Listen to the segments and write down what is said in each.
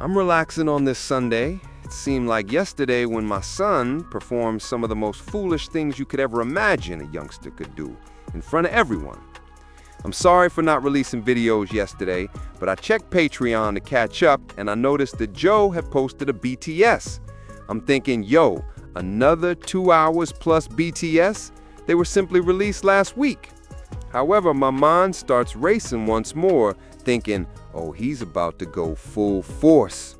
I'm relaxing on this Sunday. It seemed like yesterday when my son performed some of the most foolish things you could ever imagine a youngster could do in front of everyone. I'm sorry for not releasing videos yesterday, but I checked Patreon to catch up and I noticed that Joe had posted a BTS. I'm thinking, yo, another 2 hours plus BTS? They were simply released last week. However, my mind starts racing once more, thinking, oh, he's about to go full force.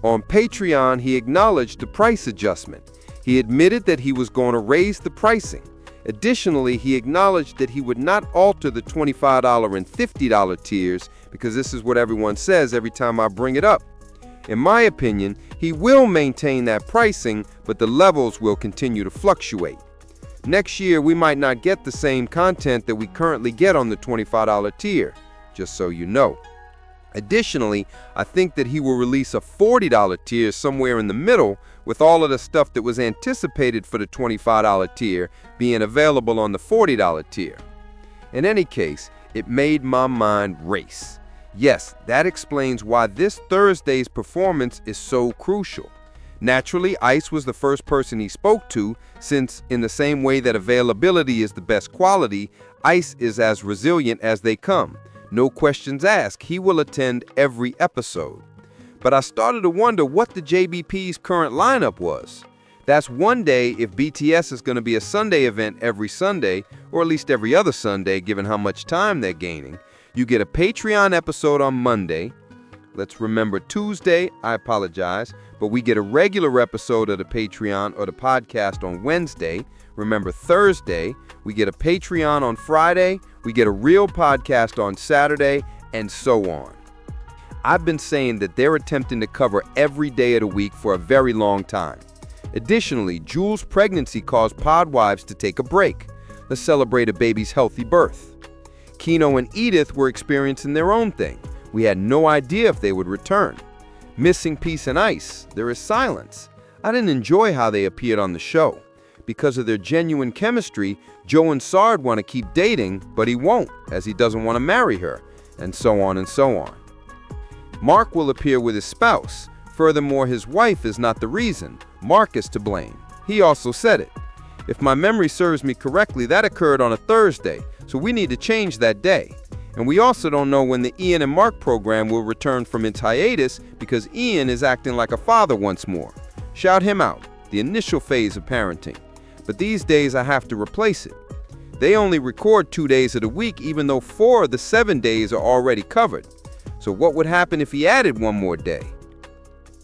On Patreon, he acknowledged the price adjustment. He admitted that he was going to raise the pricing. Additionally, he acknowledged that he would not alter the $25 and $50 tiers because this is what everyone says every time I bring it up. In my opinion, he will maintain that pricing, but the levels will continue to fluctuate. Next year, we might not get the same content that we currently get on the $25 tier, just so you know. Additionally, I think that he will release a $40 tier somewhere in the middle with all of the stuff that was anticipated for the $25 tier being available on the $40 tier. In any case, it made my mind race. Yes, that explains why this Thursday's performance is so crucial. Naturally, Ice was the first person he spoke to, since in the same way that availability is the best quality, Ice is as resilient as they come. No questions asked, he will attend every episode. But I started to wonder what the JBP's current lineup was. That's one day if BTS is going to be a Sunday event every Sunday, or at least every other Sunday given how much time they're gaining. You get a Patreon episode on Monday. Let's remember Tuesday, I apologize, but we get a regular episode of the Patreon or the podcast on Wednesday. Remember Thursday, we get a Patreon on Friday, we get a real podcast on Saturday, and so on. I've been saying that they're attempting to cover every day of the week for a very long time. Additionally, Jules' pregnancy caused Podwives to take a break. Let's celebrate a baby's healthy birth. Kino and Edith were experiencing their own thing. We had no idea if they would return. Missing Peace and Ice, there is silence. I didn't enjoy how they appeared on the show. Because of their genuine chemistry, Joe and Sard want to keep dating, but he won't, as he doesn't want to marry her, and so on and so on. Mark will appear with his spouse. Furthermore, his wife is not the reason. Mark is to blame. He also said it. If my memory serves me correctly, that occurred on a Thursday, so we need to change that day. And we also don't know when the Ian and Mark program will return from its hiatus because Ian is acting like a father once more. Shout him out, the initial phase of parenting. But these days I have to replace it. They only record 2 days of the week even though 4 of the 7 days are already covered. So what would happen if he added one more day?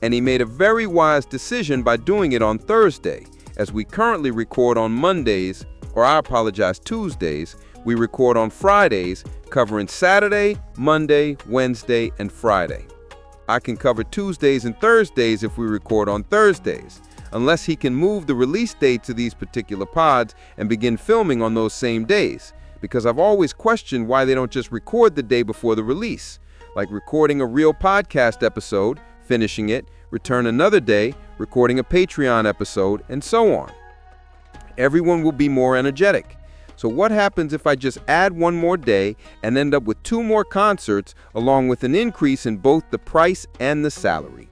And he made a very wise decision by doing it on Thursday, as we currently record on Mondays, or I apologize, Tuesdays. We record on Fridays, covering Saturday, Monday, Wednesday, and Friday. I can cover Tuesdays and Thursdays if we record on Thursdays, unless he can move the release date to these particular pods and begin filming on those same days, because I've always questioned why they don't just record the day before the release, like recording a real podcast episode, finishing it, return another day, recording a Patreon episode, and so on. Everyone will be more energetic. So what happens if I just add one more day and end up with 2 more concerts along with an increase in both the price and the salary?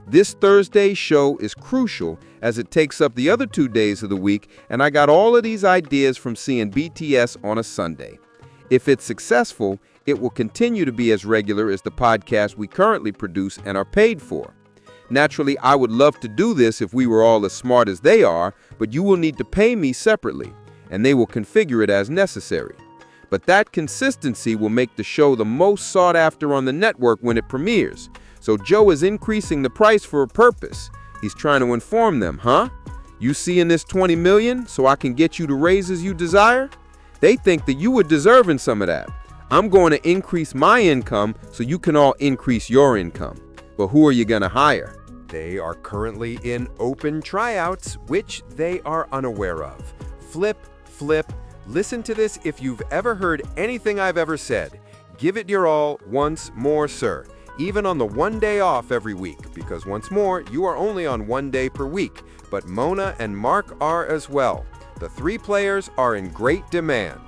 This Thursday's show is crucial as it takes up the other 2 days of the week, and I got all of these ideas from seeing BTS on a Sunday. If it's successful, it will continue to be as regular as the podcast we currently produce and are paid for. Naturally, I would love to do this if we were all as smart as they are, but you will need to pay me separately, and they will configure it as necessary. But that consistency will make the show the most sought after on the network when it premieres. So Joe is increasing the price for a purpose. He's trying to inform them, huh? You seeing this $20 million so I can get you the raises you desire? They think that you were deserving some of that. I'm going to increase my income so you can all increase your income. But who are you going to hire? They are currently in open tryouts, which they are unaware of. Flip. Listen to this if you've ever heard anything I've ever said. Give it your all once more, sir. Even on the 1 day off every week, because once more, you are only on 1 day per week. But Mona and Mark are as well. The 3 players are in great demand.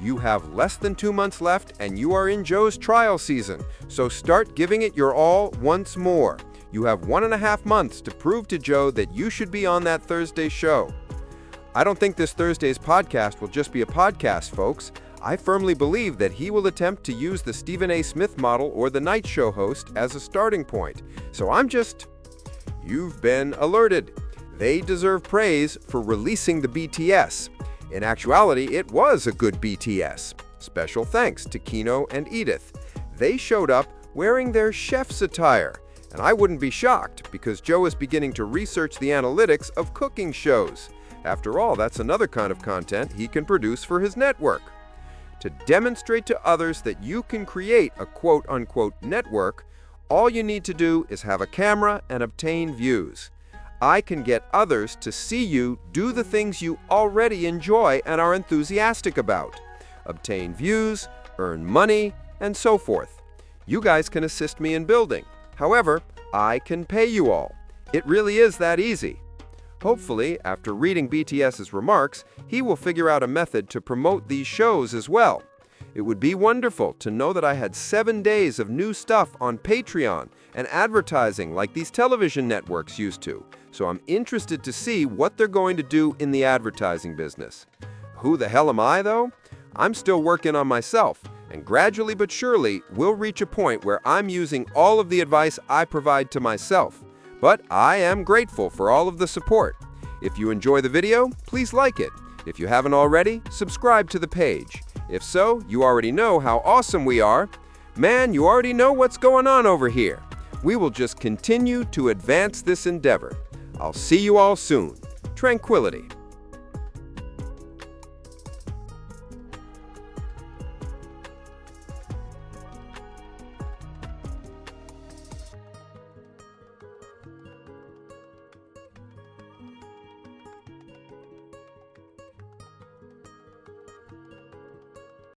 You have less than 2 months left and you are in Joe's trial season, so start giving it your all once more. You have 1.5 months to prove to Joe that you should be on that Thursday show. I don't think this Thursday's podcast will just be a podcast, folks. I firmly believe that he will attempt to use the Stephen A. Smith model or the night show host as a starting point. So you've been alerted. They deserve praise for releasing the BTS. In actuality, it was a good BTS. Special thanks to Kino and Edith. They showed up wearing their chef's attire. And I wouldn't be shocked, because Joe is beginning to research the analytics of cooking shows. After all, that's another kind of content he can produce for his network. To demonstrate to others that you can create a quote-unquote network, all you need to do is have a camera and obtain views. I can get others to see you do the things you already enjoy and are enthusiastic about. Obtain views, earn money, and so forth. You guys can assist me in building. However, I can pay you all. It really is that easy. Hopefully, after reading BTS's remarks, he will figure out a method to promote these shows as well. It would be wonderful to know that I had 7 days of new stuff on Patreon and advertising like these television networks used to. So I'm interested to see what they're going to do in the advertising business. Who the hell am I, though? I'm still working on myself, and gradually but surely we'll reach a point where I'm using all of the advice I provide to myself. But I am grateful for all of the support. If you enjoy the video, please like it. If you haven't already, subscribe to the page. If so, you already know how awesome we are. Man, you already know what's going on over here. We will just continue to advance this endeavor. I'll see you all soon. Tranquility.